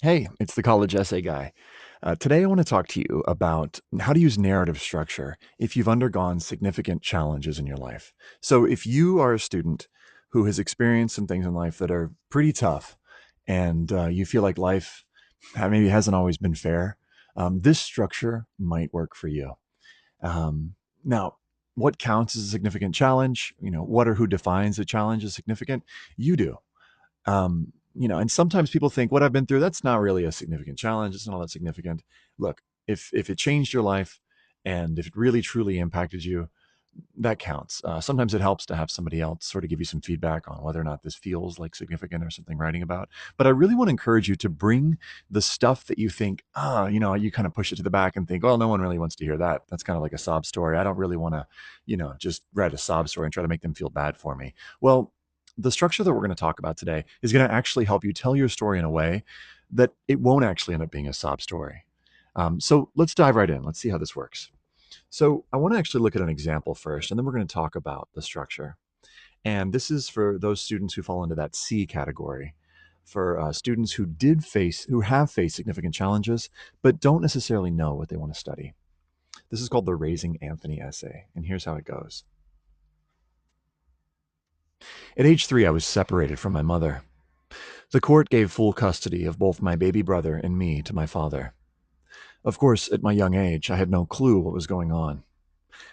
Hey, it's the college essay guy. Today, I want to talk to you about how to use narrative structure if you've undergone significant challenges in your life. So, if you are a student who has experienced some things in life that are pretty tough and you feel like life maybe hasn't always been fair, this structure might work for you. Now, what counts as a significant challenge? What or who defines a challenge as significant? You do. And sometimes people think what I've been through, that's not really a significant challenge. It's not that significant. Look, if it changed your life and if it really truly impacted you, that counts. Sometimes it helps to have somebody else sort of give you some feedback on whether or not this feels like significant or something writing about. But I really want to encourage you to bring the stuff that you think, you kind of push it to the back and think, well, no one really wants to hear that. That's kind of like a sob story. I don't really want to, just write a sob story and try to make them feel bad for me. Well, the structure that we're going to talk about today is going to actually help you tell your story in a way that it won't actually end up being a sob story. So let's dive right in. Let's see how this works. So I want to actually look at an example first, and then we're going to talk about the structure. And this is for those students who fall into that C category, for students who have faced significant challenges, but don't necessarily know what they want to study. This is called the Raising Anthony essay, and here's how it goes. At age 3, I was separated from my mother. The court gave full custody of both my baby brother and me to my father. Of course, at my young age, I had no clue what was going on.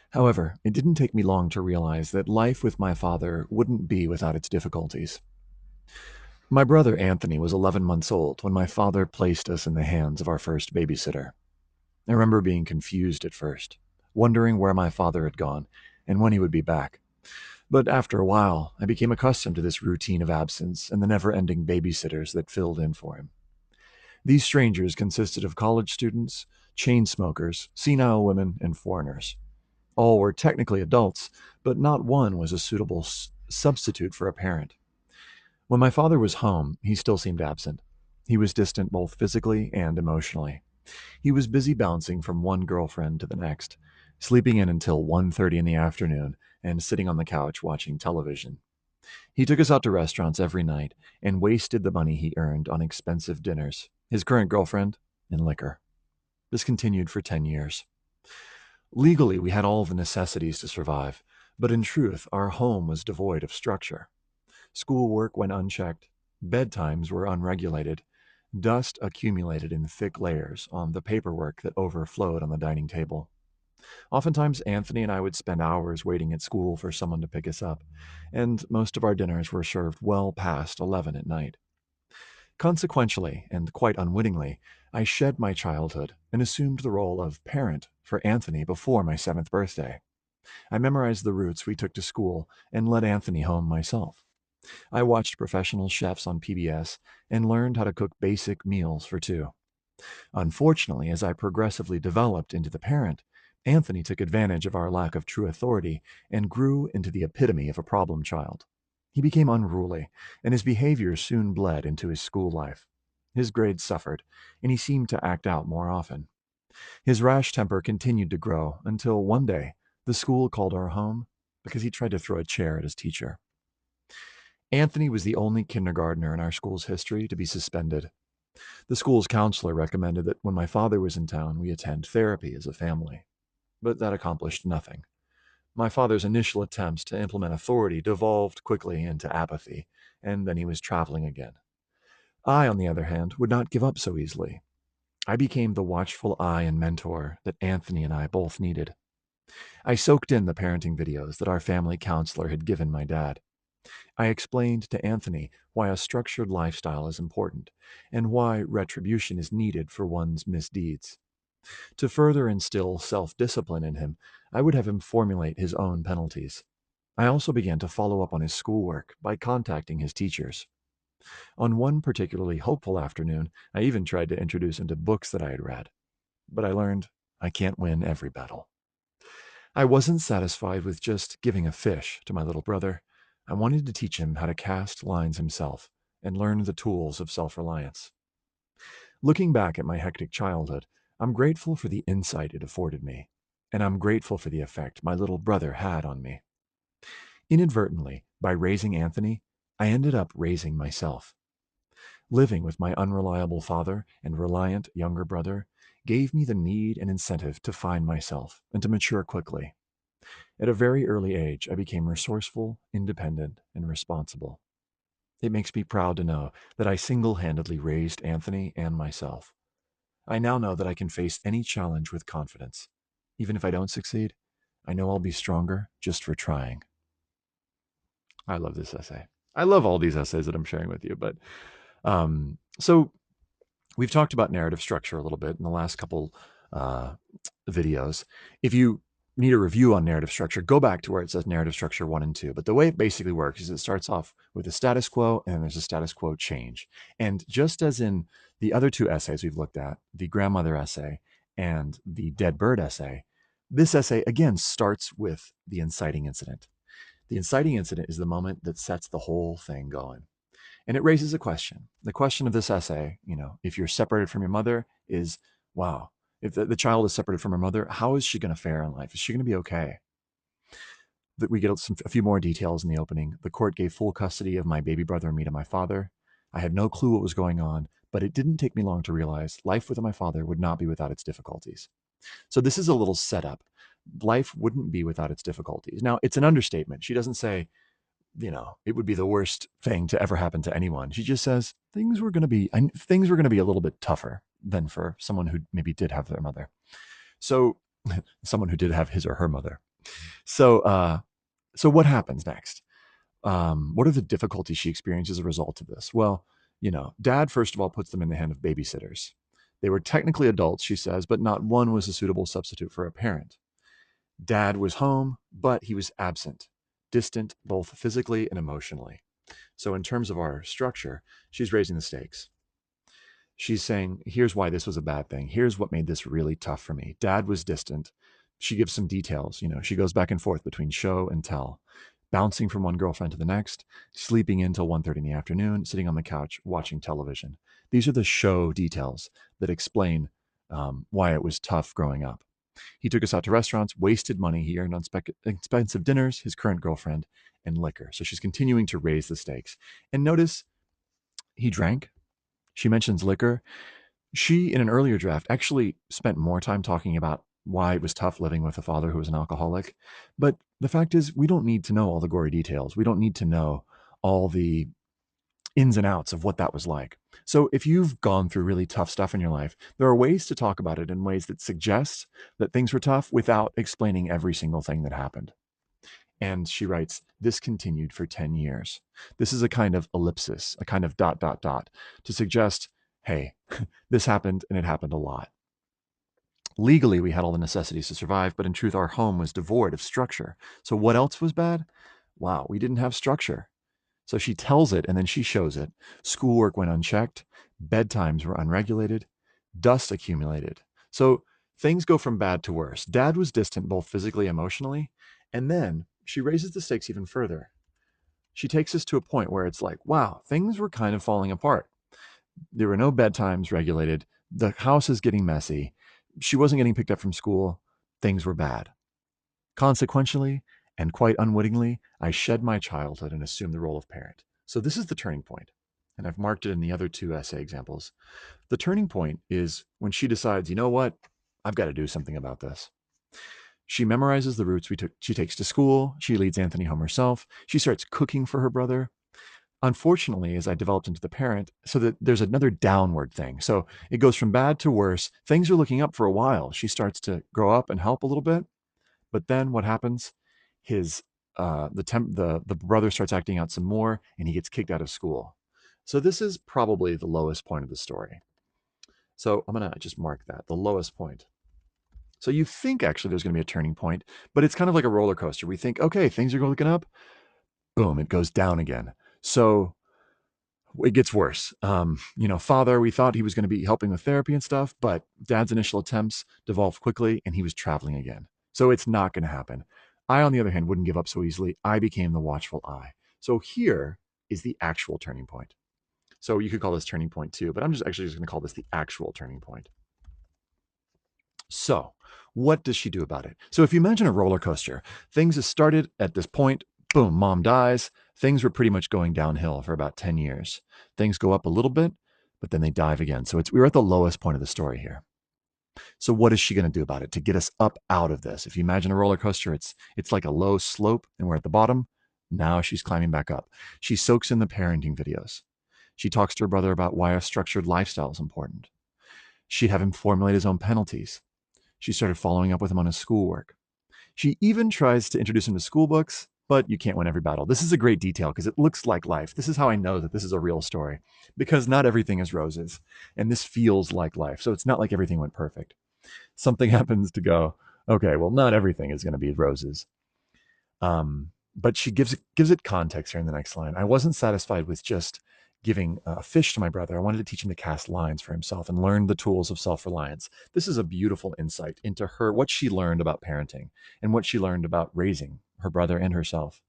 However, it didn't take me long to realize that life with my father wouldn't be without its difficulties. My brother Anthony was 11 months old when my father placed us in the hands of our first babysitter. I remember being confused at first, wondering where my father had gone and when he would be back. But after a while, I became accustomed to this routine of absence and the never ending babysitters that filled in for him. These strangers consisted of college students, chain smokers, senile women, and foreigners. All were technically adults, but not one was a suitable substitute for a parent. When my father was home, he still seemed absent. He was distant both physically and emotionally. He was busy bouncing from one girlfriend to the next, sleeping in until 1:30 in the afternoon and sitting on the couch watching television. He took us out to restaurants every night and wasted the money he earned on expensive dinners, his current girlfriend, and liquor. This continued for 10 years. Legally, we had all the necessities to survive, but in truth, our home was devoid of structure. Schoolwork went unchecked, bedtimes were unregulated, dust accumulated in thick layers on the paperwork that overflowed on the dining table. Oftentimes, Anthony and I would spend hours waiting at school for someone to pick us up, and most of our dinners were served well past 11 at night. Consequentially, and quite unwittingly, I shed my childhood and assumed the role of parent for Anthony before my 7th birthday. I memorized the routes we took to school and led Anthony home myself. I watched professional chefs on PBS and learned how to cook basic meals for two. Unfortunately, as I progressively developed into the parent, Anthony took advantage of our lack of true authority and grew into the epitome of a problem child. He became unruly, and his behavior soon bled into his school life. His grades suffered, and he seemed to act out more often. His rash temper continued to grow until one day the school called our home because he tried to throw a chair at his teacher. Anthony was the only kindergartner in our school's history to be suspended. The school's counselor recommended that when my father was in town, we attend therapy as a family. But that accomplished nothing. My father's initial attempts to implement authority devolved quickly into apathy, and then he was traveling again. I, on the other hand, would not give up so easily. I became the watchful eye and mentor that Anthony and I both needed. I soaked in the parenting videos that our family counselor had given my dad. I explained to Anthony why a structured lifestyle is important and why retribution is needed for one's misdeeds. To further instill self discipline in him, I would have him formulate his own penalties. I also began to follow up on his schoolwork by contacting his teachers. On one particularly hopeful afternoon, I even tried to introduce him to books that I had read. But I learned I can't win every battle. I wasn't satisfied with just giving a fish to my little brother. I wanted to teach him how to cast lines himself and learn the tools of self reliance. Looking back at my hectic childhood, I'm grateful for the insight it afforded me, and I'm grateful for the effect my little brother had on me. Inadvertently, by raising Anthony, I ended up raising myself. Living with my unreliable father and reliant younger brother gave me the need and incentive to find myself and to mature quickly. At a very early age, I became resourceful, independent, and responsible. It makes me proud to know that I single handedly raised Anthony and myself. I now know that I can face any challenge with confidence. Even if I don't succeed, I know I'll be stronger just for trying. I love this essay. I love all these essays that I'm sharing with you, but so we've talked about narrative structure a little bit in the last couple uh, videos. If you need a review on narrative structure, go back to where it says narrative structure 1 and 2. But the way it basically works is it starts off with a status quo and then there's a status quo change. And just as in the other two essays we've looked at, the grandmother essay and the dead bird essay, this essay again starts with the inciting incident. The inciting incident is the moment that sets the whole thing going. And it raises a question. The question of this essay, if you're separated from your mother, is wow, if the child is separated from her mother, how is she going to fare in life? Is she going to be okay? That we get a few more details in the opening. The court gave full custody of my baby brother and me to my father. I had no clue what was going on, but it didn't take me long to realize life with my father would not be without its difficulties. So this is a little setup. Life wouldn't be without its difficulties. Now, it's an understatement. She doesn't say, it would be the worst thing to ever happen to anyone. She just says things were going to be a little bit tougher than for someone who maybe did have their mother. So someone who did have his or her mother. So what happens next? What are the difficulties she experienced as a result of this? Well, dad, first of all, puts them in the hand of babysitters. They were technically adults, she says, but not one was a suitable substitute for a parent. Dad was home, but he was absent, distant both physically and emotionally. So, in terms of our structure, she's raising the stakes. She's saying, here's why this was a bad thing. Here's what made this really tough for me. Dad was distant. She gives some details. She goes back and forth between show and tell, bouncing from one girlfriend to the next, sleeping in till 1:30 in the afternoon, sitting on the couch watching television. These are the show details that explain why it was tough growing up. He took us out to restaurants, wasted money. He earned on expensive dinners, his current girlfriend, and liquor. So she's continuing to raise the stakes. And notice he drank. She mentions liquor. She, in an earlier draft, actually spent more time talking about why it was tough living with a father who was an alcoholic. But the fact is, we don't need to know all the gory details. We don't need to know all the ins and outs of what that was like. So if you've gone through really tough stuff in your life, there are ways to talk about it in ways that suggest that things were tough without explaining every single thing that happened. And she writes, this continued for 10 years. This is a kind of ellipsis, a kind of dot, dot, dot to suggest, hey, this happened and it happened a lot. Legally, we had all the necessities to survive, but in truth, our home was devoid of structure. So what else was bad? Wow, we didn't have structure. So she tells it and then she shows it. Schoolwork went unchecked, bedtimes were unregulated, dust accumulated. So things go from bad to worse. Dad was distant both physically and emotionally. And then she raises the stakes even further. She takes us to a point where it's like, wow, things were kind of falling apart. There were no bedtimes regulated. The house is getting messy. She wasn't getting picked up from school. Things were bad. Consequentially, and quite unwittingly, I shed my childhood and assumed the role of parent. So this is the turning point. And I've marked it in the other two essay examples. The turning point is when she decides, you know what? I've got to do something about this. She memorizes the routes she takes to school. She leads Anthony home herself. She starts cooking for her brother. Unfortunately, as I developed into the parent, so that there's another downward thing. So it goes from bad to worse. Things are looking up for a while. She starts to grow up and help a little bit. But then what happens? His the brother starts acting out some more, and he gets kicked out of school. So this is probably the lowest point of the story. So I'm gonna just mark that, the lowest point. So you think actually there's gonna be a turning point, but it's kind of like a roller coaster. We think, okay, things are looking up, boom, it goes down again. So it gets worse. Father, we thought he was going to be helping with therapy and stuff, but dad's initial attempts devolved quickly and he was traveling again. So it's not going to happen. I, on the other hand, wouldn't give up so easily. I became the watchful eye. So here is the actual turning point. So you could call this turning point too, but I'm just going to call this the actual turning point. So what does she do about it? So if you imagine a roller coaster, things have started at this point, boom, mom dies, things were pretty much going downhill for about 10 years. Things go up a little bit, but then they dive again. So we're at the lowest point of the story here. So what is she going to do about it to get us up out of this? If you imagine a roller coaster, it's like a low slope and we're at the bottom. Now she's climbing back up. She soaks in the parenting videos. She talks to her brother about why a structured lifestyle is important. She'd have him formulate his own penalties. She started following up with him on his schoolwork. She even tries to introduce him to school books, but you can't win every battle. This is a great detail because it looks like life. This is how I know that this is a real story, because not everything is roses, and this feels like life. So it's not like everything went perfect. Something happens to go, okay, well, not everything is going to be roses. But she gives it context here in the next line. I wasn't satisfied with just giving a fish to my brother. I wanted to teach him to cast lines for himself and learn the tools of self-reliance. This is a beautiful insight into her, what she learned about parenting and what she learned about raising her brother and herself.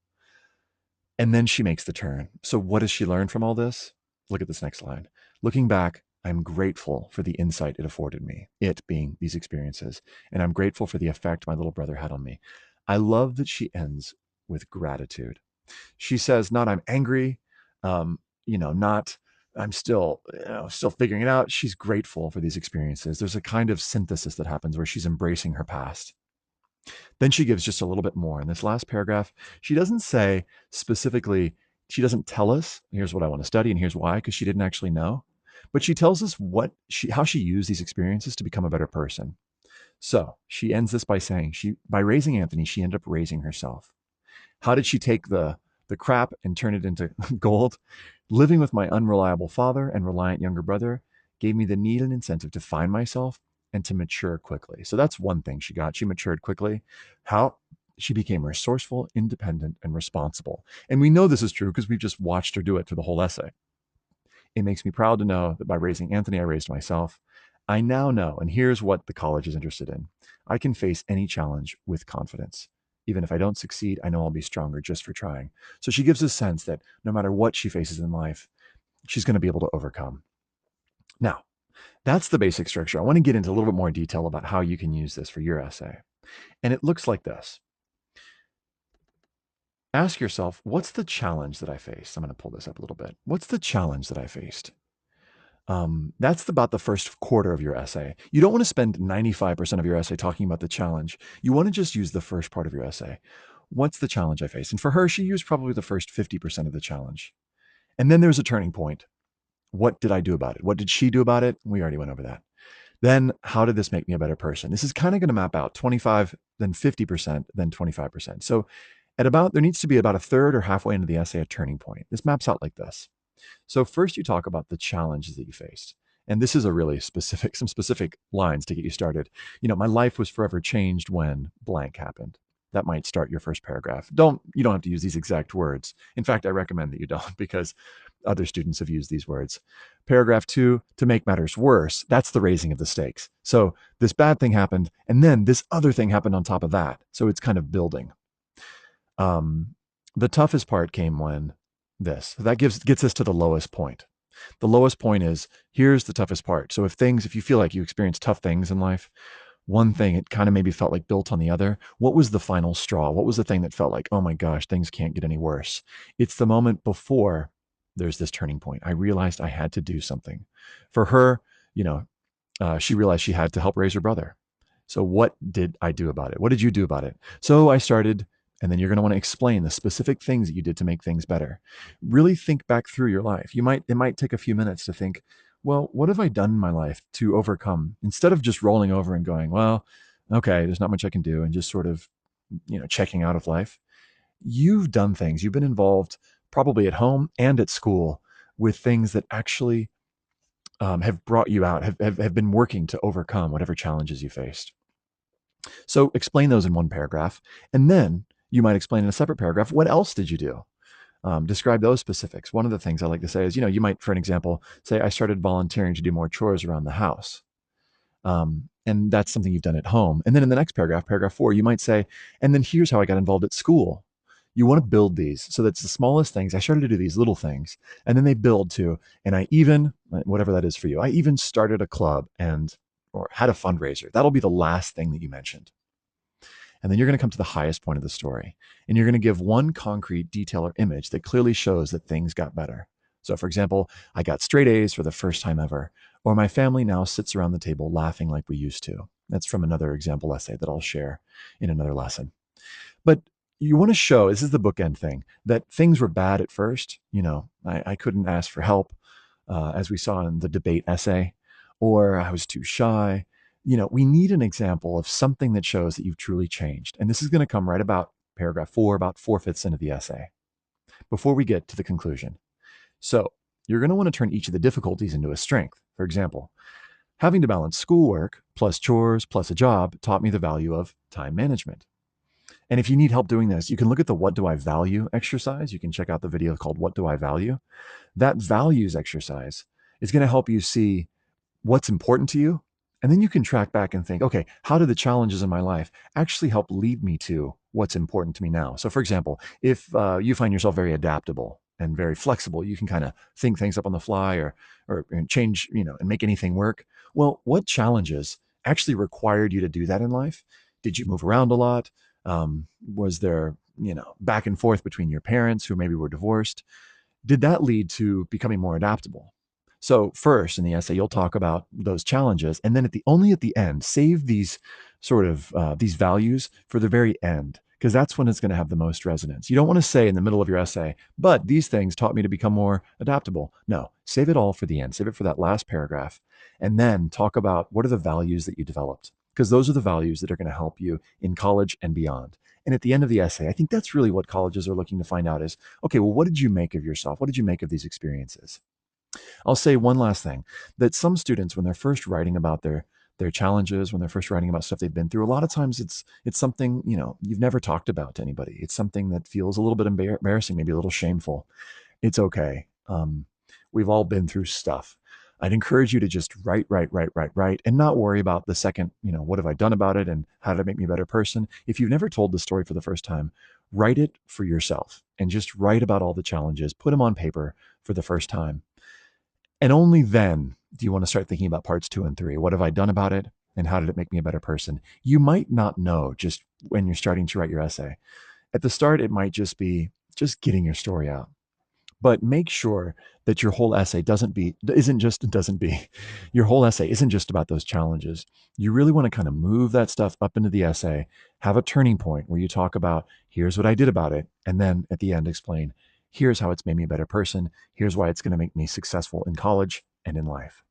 And then she makes the turn. So what does she learn from all this? Look at this next line. Looking back, I'm grateful for the insight it afforded me, it being these experiences, and I'm grateful for the effect my little brother had on me. I love that she ends with gratitude. She says, not I'm angry, not I'm still figuring it out. She's grateful for these experiences. There's a kind of synthesis that happens where she's embracing her past. Then she gives just a little bit more. In this last paragraph, she doesn't say specifically, she doesn't tell us, here's what I want to study and here's why, because she didn't actually know. But she tells us how she used these experiences to become a better person. So she ends this by saying, by raising Anthony, she ended up raising herself. How did she take the crap and turn it into gold? Living with my unreliable father and reliant younger brother gave me the need and incentive to find myself and to mature quickly. So that's one thing she got. She matured quickly. How? She became resourceful, independent, and responsible. And we know this is true because we've just watched her do it through the whole essay. It makes me proud to know that by raising Anthony, I raised myself. I now know, and here's what the college is interested in, I can face any challenge with confidence. Even if I don't succeed, I know I'll be stronger just for trying. So she gives a sense that no matter what she faces in life, she's going to be able to overcome. Now, that's the basic structure. I want to get into a little bit more detail about how you can use this for your essay. And it looks like this. Ask yourself, what's the challenge that I faced? I'm going to pull this up a little bit. What's the challenge that I faced? That's about the first quarter of your essay. You don't want to spend 95% of your essay talking about the challenge. You want to just use the first part of your essay. What's the challenge I faced? And for her, she used probably the first 50% of the challenge. And then there's a turning point. What did I do about it? What did she do about it? We already went over that. Then how did this make me a better person? This is kind of going to map out 25, then 50%, then 25%. So there needs to be about a third or halfway into the essay, a turning point. This maps out like this. So first you talk about the challenges that you faced. And this is some specific lines to get you started. My life was forever changed when blank happened. That might start your first paragraph. You don't have to use these exact words. In fact, I recommend that you don't because other students have used these words. Paragraph 2, to make matters worse, that's the raising of the stakes. So this bad thing happened, and then this other thing happened on top of that. So it's kind of building. The toughest part came when so that gets us to the lowest point. The lowest point is, here's the toughest part. So if you feel like you experience tough things in life, one thing, it kind of maybe felt like built on the other. What was the final straw? What was the thing that felt like, oh my gosh, things can't get any worse? It's the moment before there's this turning point. I realized I had to do something. For her, she realized she had to help raise her brother. So what did I do about it? What did you do about it? So I started, and then you're going to want to explain the specific things that you did to make things better. Really think back through your life. It might take a few minutes to think, well, what have I done in my life to overcome? Instead of just rolling over and going, well, okay, there's not much I can do, and just sort of, checking out of life. You've done things. You've been involved probably at home and at school with things that actually have brought you out, have been working to overcome whatever challenges you faced. So explain those in one paragraph. And then you might explain in a separate paragraph, what else did you do? Describe those specifics. One of the things I like to say is, you might, for an example, say, I started volunteering to do more chores around the house. And that's something you've done at home. And then in the next paragraph, paragraph 4, you might say, and then here's how I got involved at school. You want to build these so that's the smallest things. I started to do these little things, and then they build to, and I even, whatever that is for you, I even started a club or had a fundraiser. That'll be the last thing that you mentioned. And then you're going to come to the highest point of the story. And you're going to give one concrete detail or image that clearly shows that things got better. So, for example, I got straight A's for the first time ever, or my family now sits around the table laughing like we used to. That's from another example essay that I'll share in another lesson. But you want to show, this is the bookend thing, that things were bad at first. I couldn't ask for help, as we saw in the debate essay, or I was too shy. We need an example of something that shows that you've truly changed. And this is going to come right about paragraph 4, about 4/5 into the essay, before we get to the conclusion. So you're going to want to turn each of the difficulties into a strength. For example, having to balance schoolwork plus chores plus a job taught me the value of time management. And if you need help doing this, you can look at the What Do I Value exercise. You can check out the video called What Do I Value? That values exercise is going to help you see what's important to you. And then you can track back and think, okay, how do the challenges in my life actually help lead me to what's important to me now? So, for example, if you find yourself very adaptable and very flexible, you can kind of think things up on the fly or change, and make anything work. Well, what challenges actually required you to do that in life? Did you move around a lot? Was there, back and forth between your parents who maybe were divorced? Did that lead to becoming more adaptable? So first in the essay, you'll talk about those challenges, and then only at the end, save these sort of these values for the very end, because that's when it's going to have the most resonance. You don't want to say in the middle of your essay, but these things taught me to become more adaptable. No, save it all for the end. Save it for that last paragraph, and then talk about what are the values that you developed, because those are the values that are going to help you in college and beyond. And at the end of the essay, I think that's really what colleges are looking to find out is, okay, well, what did you make of yourself? What did you make of these experiences? I'll say one last thing, that some students, when they're first writing about their challenges, when they're first writing about stuff they've been through, a lot of times it's something, you've never talked about to anybody. It's something that feels a little bit embarrassing, maybe a little shameful. It's okay. We've all been through stuff. I'd encourage you to just write, and not worry about the second, what have I done about it and how did it make me a better person? If you've never told the story for the first time, write it for yourself and just write about all the challenges, put them on paper for the first time. And only then do you want to start thinking about parts 2 and 3. What have I done about it? And how did it make me a better person? You might not know just when you're starting to write your essay. At the start, it might just be just getting your story out. But make sure that your whole essay your whole essay isn't just about those challenges. You really want to kind of move that stuff up into the essay, have a turning point where you talk about, here's what I did about it. And then at the end, explain, here's how it's made me a better person. Here's why it's going to make me successful in college and in life.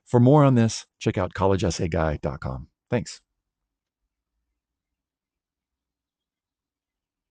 For more on this, check out collegeessayguy.com. Thanks.